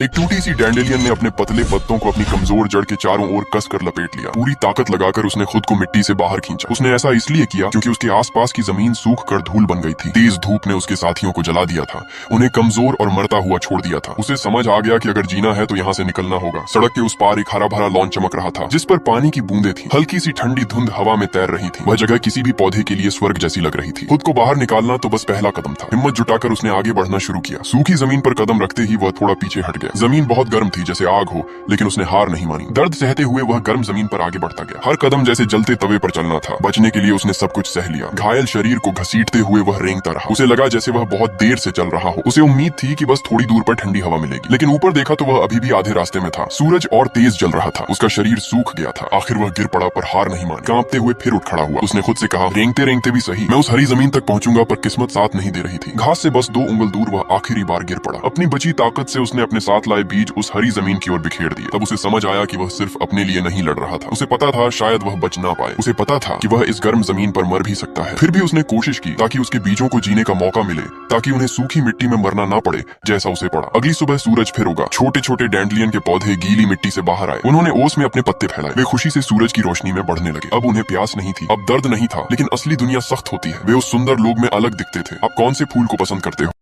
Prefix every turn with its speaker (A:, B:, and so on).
A: एक टूटी सी डैंडेलियन ने अपने पतले पत्तों को अपनी कमजोर जड़ के चारों ओर कसकर लपेट लिया। पूरी ताकत लगाकर उसने खुद को मिट्टी से बाहर खींचा। उसने ऐसा इसलिए किया क्योंकि उसके आसपास की जमीन सूख कर धूल बन गई थी। तेज धूप ने उसके साथियों को जला दिया था, उन्हें कमजोर और मरता हुआ छोड़ दिया था। उसे समझ आ गया कि अगर जीना है तो यहाँ से निकलना होगा। सड़क के उस पार एक हरा भरा लॉन चमक रहा था, जिस पर पानी की बूंदें थी। हल्की सी ठंडी धुंध हवा में तैर रही थी। वह जगह किसी भी पौधे के लिए स्वर्ग जैसी लग रही थी। खुद को बाहर निकालना तो बस पहला कदम था। हिम्मत जुटाकर उसने आगे बढ़ना शुरू किया। सूखी जमीन पर कदम रखते ही वह थोड़ा पीछे हट गया। जमीन बहुत गर्म थी, जैसे आग हो, लेकिन उसने हार नहीं मानी। दर्द सहते हुए वह गर्म जमीन पर आगे बढ़ता गया। हर कदम जैसे जलते तवे पर चलना था। बचने के लिए उसने सब कुछ सह लिया। घायल शरीर को घसीटते हुए वह रेंगता रहा। उसे लगा जैसे वह बहुत देर से चल रहा हो। उसे उम्मीद थी कि बस थोड़ी दूर पर ठंडी हवा मिलेगी, लेकिन ऊपर देखा तो वह अभी भी आधे रास्ते में था। सूरज और तेज जल रहा था। उसका शरीर सूख गया था। आखिर वह गिर पड़ा, पर हार नहीं मानी। कांपते हुए फिर उठ खड़ा हुआ। उसने खुद से कहा, रेंगते रेंगते भी सही, मैं उस हरी जमीन तक पहुंचूंगा। पर किस्मत साथ नहीं दे रही थी। घास से बस 2 उंगल दूर वह आखिरी बार गिर पड़ा। अपनी बची ताकत से उसने अपने साथ लाए बीज उस हरी जमीन की ओर बिखेर दिए। तब उसे समझ आया कि वह सिर्फ अपने लिए नहीं लड़ रहा था। उसे पता था शायद वह बच ना पाए। उसे पता था कि वह इस गर्म जमीन पर मर भी सकता है। फिर भी उसने कोशिश की ताकि उसके बीजों को जीने का मौका मिले, ताकि उन्हें सूखी मिट्टी में मरना ना पड़े जैसा उसे पड़ा। अगली सुबह सूरज फिर उगा। छोटे छोटे डैंडलियन के पौधे गीली मिट्टी से बाहर आए। उन्होंने ओस में अपने पत्ते फैलाए। वे खुशी से सूरज की रोशनी में बढ़ने लगे। अब उन्हें प्यास नहीं थी, अब दर्द नहीं था, लेकिन असली दुनिया सख्त होती है। वे उस सुंदर लोग में अलग दिखते थे। आप कौन से फूल को पसंद करते हो?